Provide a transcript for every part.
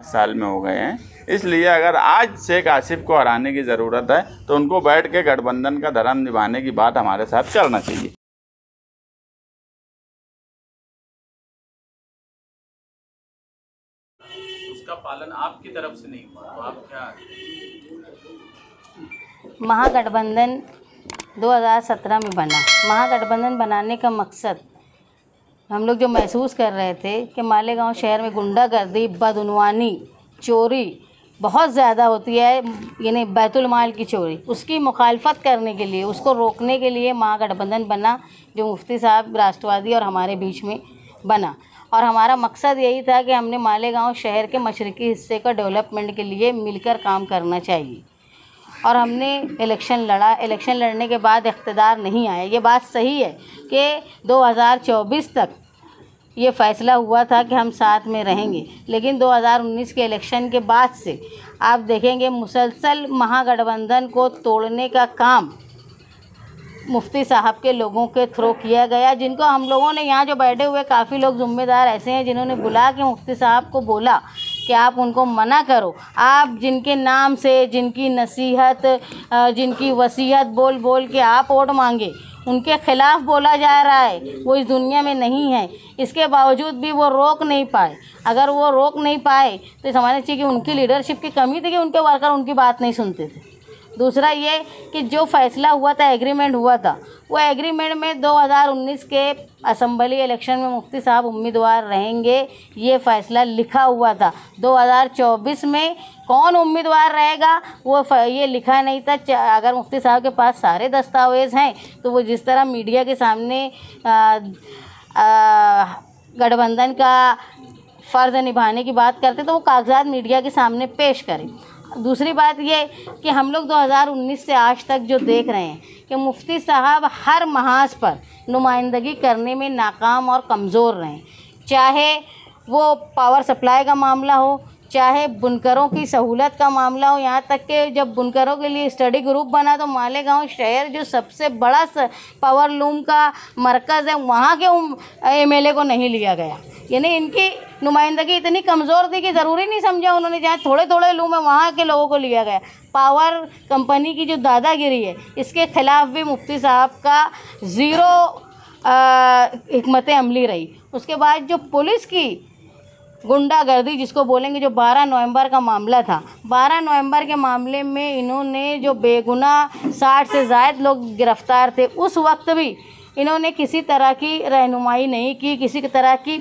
साल में हो गए हैं, इसलिए अगर आज शेख आसिफ को हराने की ज़रूरत है तो उनको बैठ के गठबंधन का धर्म निभाने की बात हमारे साथ करना चाहिए। उसका पालन आपकी तरफ से नहीं हुआ तो आप क्या? महागठबंधन 2017 में बना। महागठबंधन बनाने का मकसद हम लोग जो महसूस कर रहे थे कि मालेगांव शहर में गुंडागर्दी, बदउनवानी, चोरी बहुत ज़्यादा होती है, यानी बैतुल माल की चोरी, उसकी मुखालफत करने के लिए, उसको रोकने के लिए महागठबंधन बना, जो मुफ्ती साहब राष्ट्रवादी और हमारे बीच में बना। और हमारा मकसद यही था कि हमने मालेगांव शहर के मशरक़ी हिस्से का डेवलपमेंट के लिए मिलकर काम करना चाहिए। और हमने इलेक्शन लड़ा। इलेक्शन लड़ने के बाद इक़्तिदार नहीं आया। ये बात सही है कि 2024 तक ये फ़ैसला हुआ था कि हम साथ में रहेंगे, लेकिन 2019 के इलेक्शन के बाद से आप देखेंगे मुसलसल महागठबंधन को तोड़ने का काम मुफ्ती साहब के लोगों के थ्रू किया गया, जिनको हम लोगों ने, यहाँ जो बैठे हुए काफ़ी लोग ज़िम्मेदार ऐसे हैं जिन्होंने बुला के मुफ्ती साहब को बोला कि आप उनको मना करो। आप जिनके नाम से, जिनकी नसीहत, जिनकी वसीयत बोल बोल के आप वोट मांगे, उनके ख़िलाफ़ बोला जा रहा है, वो इस दुनिया में नहीं है। इसके बावजूद भी वो रोक नहीं पाए। अगर वो रोक नहीं पाए तो समझना चाहिए कि उनकी लीडरशिप की कमी थी कि उनके वर्कर उनकी बात नहीं सुनते थे। दूसरा ये कि जो फ़ैसला हुआ था, एग्रीमेंट हुआ था, वो एग्रीमेंट में 2019 के असम्बली इलेक्शन में मुफ्ती साहब उम्मीदवार रहेंगे, ये फ़ैसला लिखा हुआ था। 2024 में कौन उम्मीदवार रहेगा वो ये लिखा नहीं था। अगर मुफ्ती साहब के पास सारे दस्तावेज़ हैं तो वो जिस तरह मीडिया के सामने गठबंधन का फ़र्ज़ निभाने की बात करते तो वो कागजात मीडिया के सामने पेश करें। दूसरी बात ये कि हम लोग 2019 से आज तक जो देख रहे हैं कि मुफ्ती साहब हर महाज पर नुमाइंदगी करने में नाकाम और कमज़ोर रहे, चाहे वो पावर सप्लाई का मामला हो, चाहे बुनकरों की सहूलत का मामला हो। यहाँ तक कि जब बुनकरों के लिए स्टडी ग्रुप बना तो मालेगांव शहर जो सबसे बड़ा पावर लूम का मरकज़ है, वहाँ के एमएलए को नहीं लिया गया। यानी इनकी नुमाइंदगी इतनी कमज़ोर थी कि ज़रूरी नहीं समझा उन्होंने, जहाँ थोड़े थोड़े लूम है वहाँ के लोगों को लिया गया। पावर कंपनी की जो दादागिरी है, इसके ख़िलाफ़ भी मुफ्ती साहब का ज़ीरो हिकमत अमली रही। उसके बाद जो पुलिस की गुंडागर्दी जिसको बोलेंगे, जो 12 नवंबर का मामला था, 12 नवंबर के मामले में इन्होंने जो बेगुनाह 60 से ज़ायद लोग गिरफ़्तार थे, उस वक्त भी इन्होंने किसी तरह की रहनुमाई नहीं की, किसी तरह की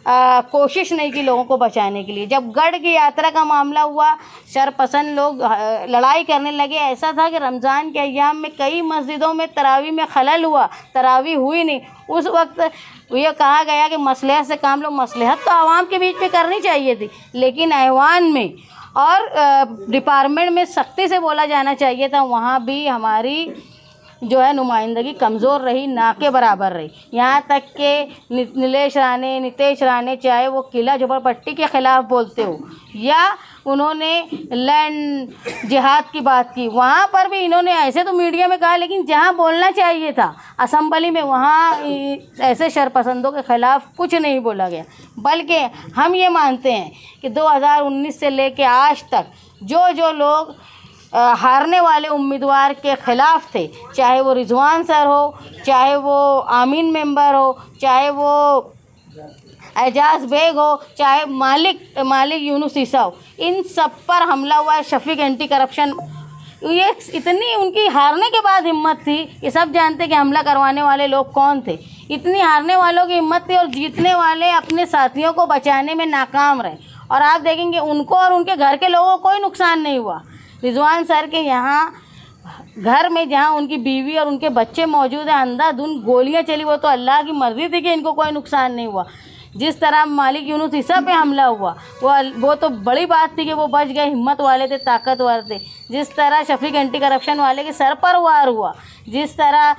कोशिश नहीं की लोगों को बचाने के लिए। जब गढ़ की यात्रा का मामला हुआ, शरपसंद लोग लड़ाई करने लगे। ऐसा था कि रमज़ान के अय्याम में कई मस्जिदों में तरावी में खलल हुआ, तरावी हुई नहीं। उस वक्त ये कहा गया कि मसलहत से काम लो। मसलहत तो आवाम के बीच में करनी चाहिए थी, लेकिन ऐवान में और डिपार्टमेंट में सख्ती से बोला जाना चाहिए था। वहाँ भी हमारी जो है नुमाइंदगी कमज़ोर रही, ना के बराबर रही। यहाँ तक कि नितेश राणे चाहे वो किला झोपड़पट्टी के ख़िलाफ़ बोलते हो या उन्होंने लैंड जिहाद की बात की, वहाँ पर भी इन्होंने ऐसे तो मीडिया में कहा, लेकिन जहाँ बोलना चाहिए था असम्बली में, वहाँ ऐसे शरपसंदों के ख़िलाफ़ कुछ नहीं बोला गया। बल्कि हम ये मानते हैं कि 2019 से लेकर आज तक जो लोग हारने वाले उम्मीदवार के ख़िलाफ़ थे, चाहे वो रिजवान सर हो, चाहे वो आमीन मेंबर हो, चाहे वो एजाज़ बेग हो, चाहे मालिक यूनुस ईसा हो, इन सब पर हमला हुआ है। शफीक एंटी करप्शन, ये इतनी उनकी हारने के बाद हिम्मत थी, ये सब जानते कि हमला करवाने वाले लोग कौन थे। इतनी हारने वालों की हिम्मत थी और जीतने वाले अपने साथियों को बचाने में नाकाम रहे। और आप देखेंगे उनको और उनके घर के लोगों को कोई नुकसान नहीं हुआ। रिजवान सर के यहाँ घर में जहाँ उनकी बीवी और उनके बच्चे मौजूद हैं, अंधाधुंध गोलियां चली, वो तो अल्लाह की मर्ज़ी थी कि इनको कोई नुकसान नहीं हुआ। जिस तरह मालिक यूनुस ईसा पे हमला हुआ, वो तो बड़ी बात थी कि वो बच गए, हिम्मत वाले थे, ताकतवर थे। जिस तरह शफीक एंटी करप्शन वाले के सर पर वार हुआ, जिस तरह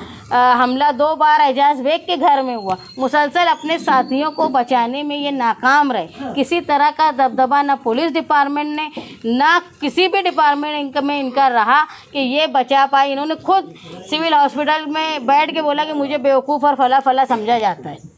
हमला 2 बार एजाज़ बेग के घर में हुआ, मुसलसल अपने साथियों को बचाने में ये नाकाम रहे। किसी तरह का दबदबा ना पुलिस डिपार्टमेंट ने, ना किसी भी डिपार्टमेंट में इनका रहा कि ये बचा पाए। इन्होंने खुद सिविल हॉस्पिटल में बैठ के बोला कि मुझे बेवकूफ़ और फला फला समझा जाता है।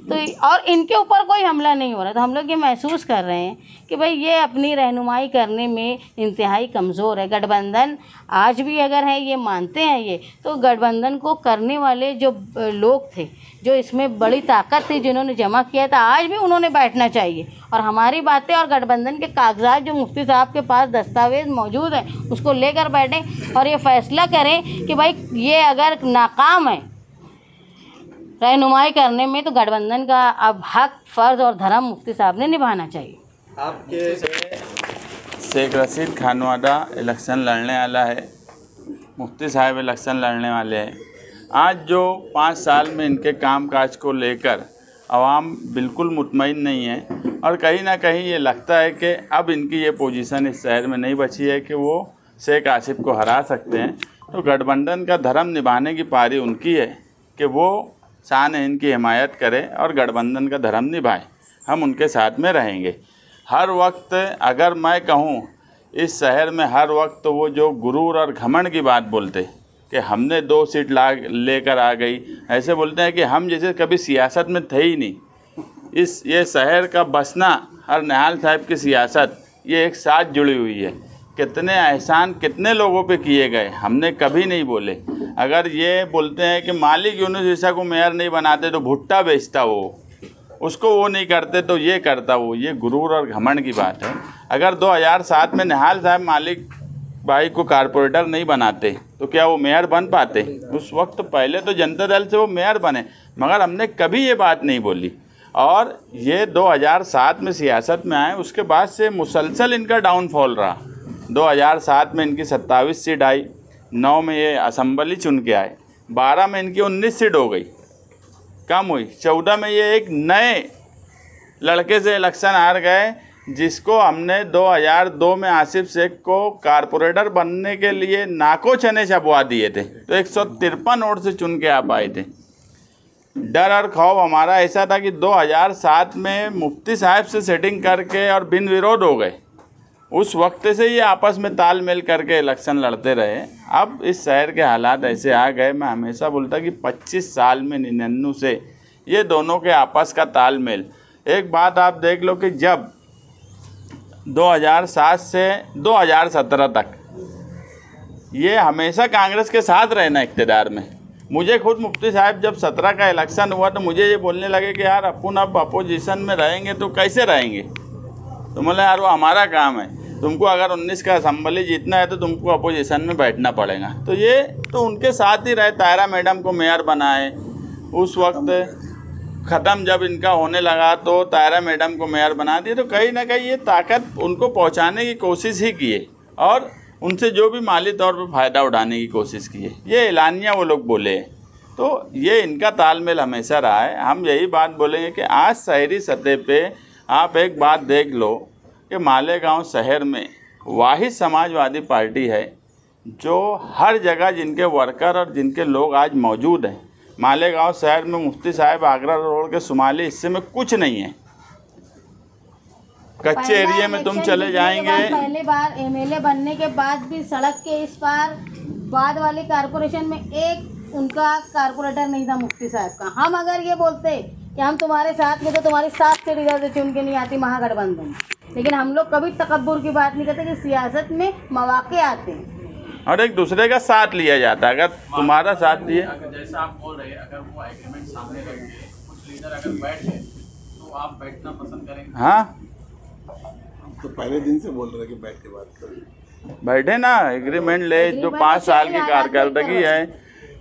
तो और इनके ऊपर कोई हमला नहीं हो रहा। तो हम लोग ये महसूस कर रहे हैं कि भाई ये अपनी रहनुमाई करने में इंतहाई कमज़ोर है। गठबंधन आज भी अगर है, ये मानते हैं ये, तो गठबंधन को करने वाले जो लोग थे, जो इसमें बड़ी ताकत थी, जिन्होंने जमा किया था, आज भी उन्होंने बैठना चाहिए और हमारी बातें और गठबंधन के कागजात जो मुफ्ती साहब के पास दस्तावेज़ मौजूद हैं उसको लेकर बैठें और ये फैसला करें कि भाई ये अगर नाकाम है रहनुमाई करने में, तो गठबंधन का अब हक, फ़र्ज़ और धर्म मुफ्ती साहब ने निभाना चाहिए। आपके शेख रशीद खानवादा इलेक्शन लड़ने वाला है, मुफ्ती साहब इलेक्शन लड़ने वाले हैं। आज जो 5 साल में इनके कामकाज को लेकर आवाम बिल्कुल मुतमईन नहीं है और कहीं ना कहीं ये लगता है कि अब इनकी ये पोजीशन इस शहर में नहीं बची है कि वो शेख आसिफ को हरा सकते हैं। तो गठबंधन का धर्म निभाने की पारी उनकी है कि वो शान इनकी हिमायत करे और गठबंधन का धर्म निभाए। हम उनके साथ में रहेंगे हर वक्त। अगर मैं कहूँ इस शहर में हर वक्त वो जो गुरूर और घमंड की बात बोलते कि हमने 2 सीट लेकर आ गई, ऐसे बोलते हैं कि हम जैसे कभी सियासत में थे ही नहीं। ये शहर का बसना और निहाल साहब की सियासत ये एक साथ जुड़ी हुई है। कितने एहसान कितने लोगों पे किए गए हमने कभी नहीं बोले। अगर ये बोलते हैं कि मालिक यूनुस ईसा को मेयर नहीं बनाते तो भुट्टा बेचता वो, उसको वो नहीं करते तो ये करता वो, ये गुरूर और घमंड की बात है। अगर 2007 में निहाल साहब मालिक भाई को कारपोरेटर नहीं बनाते तो क्या वो मेयर बन पाते? उस वक्त पहले तो जनता दल से वो मेयर बने, मगर हमने कभी ये बात नहीं बोली। और ये 2007 में सियासत में आए, उसके बाद से मुसलसल इनका डाउनफॉल रहा। 2007 में इनकी 27 सीट आई, 9 में ये असम्बली चुन के आए, 12 में इनकी 19 सीट हो गई, कम हुई। 14 में ये एक नए लड़के से इलेक्शन हार गए जिसको हमने 2002 में आसिफ शेख को कारपोरेटर बनने के लिए नाको चने छपवा दिए थे, तो 153 वोट से चुन के आ पाए थे। डर और खौफ हमारा ऐसा था कि 2007 में मुफ्ती साहब से सेटिंग करके और बिन विरोध हो गए। उस वक्त से ये आपस में तालमेल करके इलेक्शन लड़ते रहे। अब इस शहर के हालात ऐसे आ गए, मैं हमेशा बोलता कि 25 साल में 99 से ये दोनों के आपस का तालमेल। एक बात आप देख लो कि जब 2007 से 2017 तक ये हमेशा कांग्रेस के साथ रहना इक़्तिदार में। मुझे खुद मुफ्ती साहब जब 17 का इलेक्शन हुआ तो मुझे ये बोलने लगे कि यार अपन अब अपोजिशन में रहेंगे तो कैसे रहेंगे? तो बोले यार वो हमारा काम है, तुमको अगर 19 का असम्बली जीतना है तो तुमको अपोजिशन में बैठना पड़ेगा। तो ये तो उनके साथ ही रहे, तायरा मैडम को मेयर बनाए। उस वक्त ख़त्म जब इनका होने लगा तो तायरा मैडम को मेयर बना दिए। तो कहीं ना कहीं ये ताकत उनको पहुंचाने की कोशिश ही की है और उनसे जो भी माली तौर पर फ़ायदा उठाने की कोशिश की है, ये एलानिया वो लोग बोले हैं। तो ये इनका तालमेल हमेशा रहा है। हम यही बात बोलेंगे कि आज शहरी सतह पे आप एक बात देख लो कि मालेगांव शहर में वाहिद समाजवादी पार्टी है जो हर जगह जिनके वर्कर और जिनके लोग आज मौजूद हैं। मालेगांव शहर में मुफ्ती साहब आगरा रोड के शुमाली हिस्से में कुछ नहीं है। कच्चे एरिया में तुम चले जाएंगे। पहले बार एमएलए बनने के बाद भी सड़क के इस पार बाद वाले कारपोरेशन में एक उनका कारपोरेटर नहीं था मुफ्ती साहब का। हम अगर ये बोलते कि हम तुम्हारे साथ में तो तुम्हारी 7 सीट इधर से चुन के नहीं आती महागठबंधन, लेकिन हम लोग कभी तकब्बुर की बात नहीं करते कि सियासत में मौके आते हैं और एक दूसरे का साथ लिया जाता है। अगर तुम्हारा साथ दिए, अगर जैसा आप बोल रहे हैं, अगर वो एग्रीमेंट सामने रख के कुछ लीडर अगर बैठे तो आप बैठना पसंद करेंगे? हाँ तो पहले दिन से बोल रहे कि बैठ के बात करें, बैठे ना, एग्रीमेंट ले। जो 5 साल की कारकर्दगी है,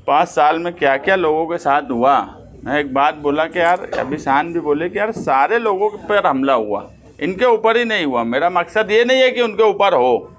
5 साल में क्या क्या लोगों के साथ हुआ। मैं एक बात बोला कि यार अभी शान भी बोले कि यार सारे लोगों पर हमला हुआ, इनके ऊपर ही नहीं हुआ। मेरा मकसद ये नहीं है कि उनके ऊपर हो,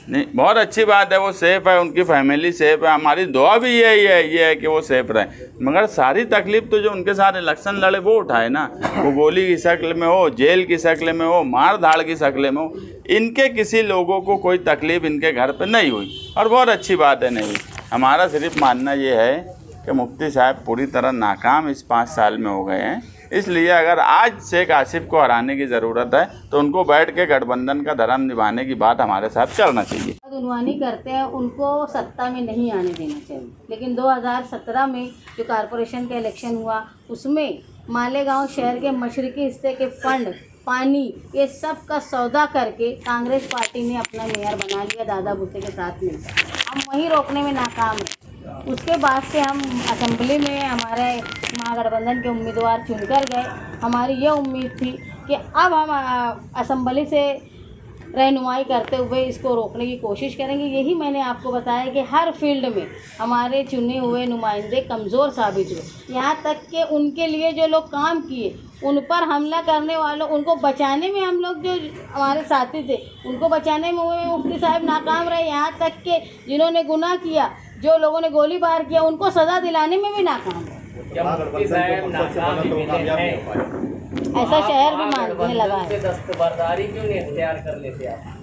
नहीं, बहुत अच्छी बात है, वो सेफ़ है, उनकी फैमिली सेफ़ है, हमारी दुआ भी ये है कि वो सेफ़ रहे। मगर सारी तकलीफ़ तो जो उनके साथ इलेक्शन लड़े वो उठाए ना, वो गोली की शक्ल में हो, जेल की शक्ल में हो, मार धाड़ की शक्ल में हो, इनके किसी लोगों को कोई तकलीफ़ इनके घर पे नहीं हुई और बहुत अच्छी बात है नहीं हुई। हमारा सिर्फ मानना ये है कि मुफ्ती साहब पूरी तरह नाकाम इस 5 साल में हो गए हैं इसलिए अगर आज शेख आसिफ को हराने की ज़रूरत है तो उनको बैठ के गठबंधन का धर्म निभाने की बात हमारे साथ करना चाहिए। उन्वानी करते हैं, उनको सत्ता में नहीं आने देना चाहिए। लेकिन 2017 में जो कारपोरेशन का इलेक्शन हुआ उसमें मालेगांव शहर के मशरकी हिस्से के फंड, पानी, ये सब का सौदा करके कांग्रेस पार्टी ने अपना मेयर बना लिया दादा भुट्टे के साथ मिलकर। हम वहीं रोकने में नाकाम हैं। उसके बाद से हम असेंबली में हमारे महागठबंधन के उम्मीदवार चुनकर गए। हमारी ये उम्मीद थी कि अब हम असेंबली से रहनुमाई करते हुए इसको रोकने की कोशिश करेंगे। यही मैंने आपको बताया कि हर फील्ड में हमारे चुने हुए नुमाइंदे कमज़ोर साबित हुए। यहाँ तक कि उनके लिए जो लोग काम किए उन पर हमला करने वालों, उनको बचाने में हम लोग जो हमारे साथी थे उनको बचाने में हुए मुफ्ती साहब नाकाम रहे। यहाँ तक कि जिन्होंने गुनाह किया, जो लोगों ने गोलीबार किया, उनको सज़ा दिलाने में भी नाकाम रहे। ऐसा शहर भी मानने लगा है। दस्तबरदारी क्यों नहीं इख्तियार कर लेते आप?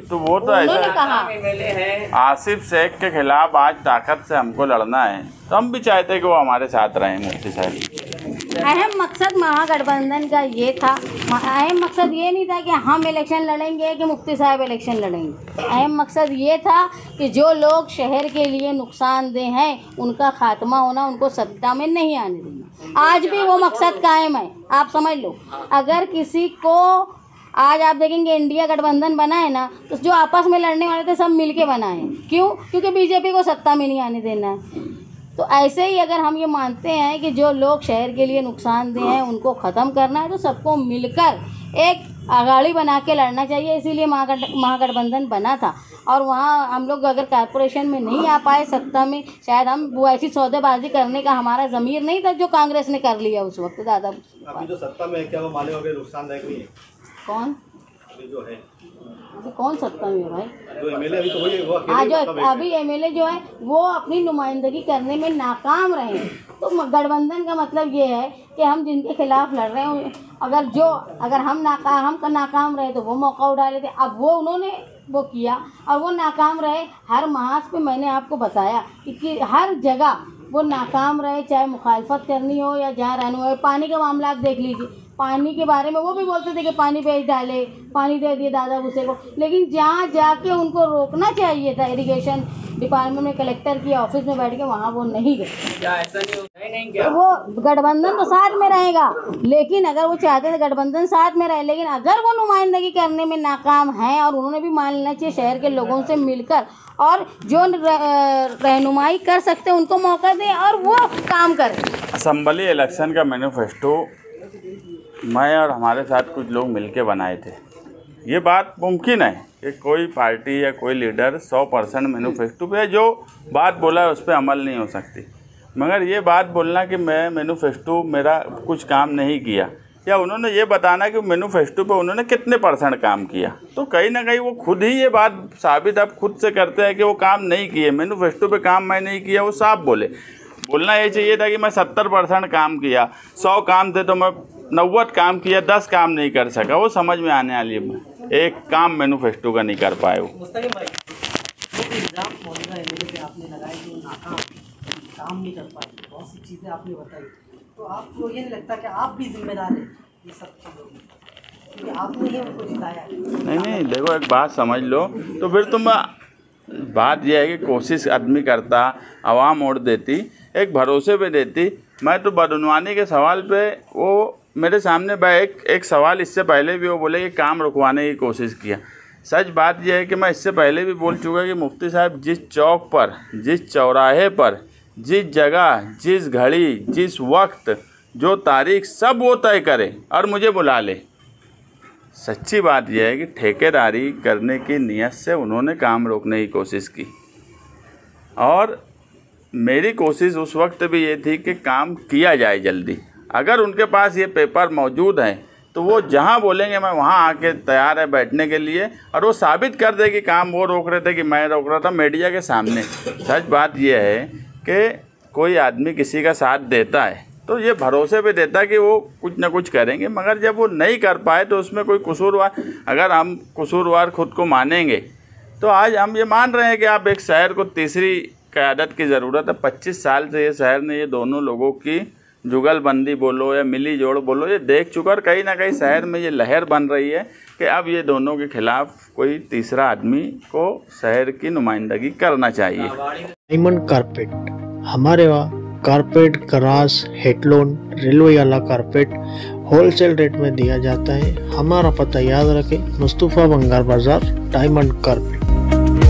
तो वो तो ऐसा कहा आसिफ शेख के खिलाफ आज ताकत से हमको लड़ना है, तो हम भी चाहते कि वो हमारे साथ रहें मुफ्ती साहब। अहम मकसद महागठबंधन का ये था, अहम मकसद ये नहीं था कि हम इलेक्शन लड़ेंगे कि मुफ्ती साहब इलेक्शन लड़ेंगे। अहम मकसद ये था कि जो लोग शहर के लिए नुकसानदेह हैं उनका खात्मा होना, उनको सत्ता में नहीं आने देना। आज भी वो मकसद कायम है, आप समझ लो। अगर किसी को आज आप देखेंगे इंडिया गठबंधन बना है ना, तो जो आपस में लड़ने वाले थे सब मिलके बनाए। क्यों? क्योंकि बीजेपी को सत्ता में नहीं आने देना है। तो ऐसे ही अगर हम ये मानते हैं कि जो लोग शहर के लिए नुकसानदेह हैं उनको ख़त्म करना है, तो सबको मिलकर एक आगाड़ी बना के लड़ना चाहिए। इसीलिए महागठबंधन बना था। और वहाँ हम लोग अगर कारपोरेशन में नहीं आ पाए सत्ता में, शायद हम वो ऐसी सौदेबाजी करने का हमारा ज़मीर नहीं था जो कांग्रेस ने कर लिया उस वक्त। दादा अभी जो सत्ता में है, क्या वो माले वगैरह नुकसानदायक नहीं है? कौन अभी जो है, तो कौन सत्ता में है भाई? जो एमएलए अभी तो वही है, वो अकेले हाँ, जो मतलब है। अभी एमएलए जो है वो अपनी नुमाइंदगी करने में नाकाम रहे हैं। तो गठबंधन का मतलब ये है कि हम जिनके खिलाफ लड़ रहे हैं, अगर हम नाकाम रहे तो वो मौका उठा लेते। अब वो उन्होंने वो किया और वो नाकाम रहे। हर महाज पे मैंने आपको बताया कि हर जगह वो नाकाम रहे, चाहे मुखालफत करनी हो या जहाँ रहना हो। पानी का मामला आप देख लीजिए, पानी के बारे में वो भी बोलते थे कि पानी बेच डाले, पानी दे दिए दादा भुसे को, लेकिन जहाँ जाके उनको रोकना चाहिए था इरिगेशन डिपार्टमेंट में, कलेक्टर की ऑफिस में बैठ के, वहाँ वो नहीं गए। क्या ऐसा नहीं होता है? नहीं, क्या वो गठबंधन तो साथ में रहेगा, लेकिन अगर वो चाहते थे गठबंधन साथ में रहे, लेकिन अगर वो नुमाइंदगी करने में नाकाम हैं, और उन्होंने भी मान लेना चाहिए शहर के लोगों से मिलकर, और जो रहनुमाई कर सकते हैं उनको मौका दें और वो काम करें। असेंबली इलेक्शन का मैनिफेस्टो मैं और हमारे साथ कुछ लोग मिलके बनाए थे। ये बात मुमकिन है कि कोई पार्टी या कोई लीडर 100% मैनिफेस्टो पे जो बात बोला है उस पर अमल नहीं हो सकती, मगर ये बात बोलना कि मैं मैनिफेस्टो मेरा कुछ काम नहीं किया, या उन्होंने ये बताना कि मैनिफेस्टो पे उन्होंने कितने % काम किया, तो कहीं ना कहीं वो खुद ही ये बात साबित अब खुद से करते हैं कि वो काम नहीं किए। मैनिफेस्टो पे काम मैं नहीं किया, वो साफ बोलना ये चाहिए था कि मैं 70% काम किया, 100 काम थे तो मैं 90 काम किया, 10 काम नहीं कर सका। वो समझ में आने वाली है, एक काम मैनिफेस्टो का नहीं कर पाए वो। मुस्तकिम भाई, वो इल्ज़ाम मौजूदा एमएलए पे आपने लगाए कि वो नाकाम काम नहीं कर पाए, बहुत सी चीज़ें आपने बताई, तो आपको ये नहीं लगता कि आप भी जिम्मेदार हैं ये सब चीज़ों में, क्योंकि आपने ही उनको जिताया है? नहीं, देखो एक बात समझ लो, तो फिर तुम बात यह है कि कोशिश आदमी करता, आवाम वोट देती, एक भरोसे पे देती। मैं तो बदनवानी के सवाल पे वो मेरे सामने एक सवाल इससे पहले भी वो बोले कि काम रुकवाने की कोशिश किया। सच बात यह है कि मैं इससे पहले भी बोल चुका कि मुफ्ती साहब जिस चौक पर, जिस चौराहे पर, जिस जगह, जिस घड़ी, जिस वक्त, जो तारीख, सब वो तय करे और मुझे बुला ले। सच्ची बात यह है कि ठेकेदारी करने की नीयत से उन्होंने काम रोकने की कोशिश की, और मेरी कोशिश उस वक्त भी ये थी कि काम किया जाए जल्दी। अगर उनके पास ये पेपर मौजूद हैं तो वो जहाँ बोलेंगे मैं वहाँ आके तैयार है बैठने के लिए, और वो साबित कर दे कि काम वो रोक रहे थे कि मैं रोक रहा था मीडिया के सामने। सच बात ये है कि कोई आदमी किसी का साथ देता है तो ये भरोसे पे देता है कि वो कुछ ना कुछ करेंगे, मगर जब वो नहीं कर पाए तो उसमें कोई कसूरवार, अगर हम कसूरवार खुद को मानेंगे तो आज हम ये मान रहे हैं कि आप एक शहर को तीसरी क़यादत की ज़रूरत है। 25 साल से ये शहर ने ये दोनों लोगों की जुगलबंदी बोलो या मिली जोड़ बोलो, ये देख चुका और कहीं ना कहीं शहर में ये लहर बन रही है कि अब ये दोनों के खिलाफ कोई तीसरा आदमी को शहर की नुमाइंदगी करना चाहिए। डायमंड कारपेट, हमारे वहाँ कारपेट, ग्रास, हेडलोन, रेलवे वाला कारपेट होलसेल रेट में दिया जाता है। हमारा पता याद रखें, मुस्तफ़ा बंगार बाज़ार, डायमंड कारपेट।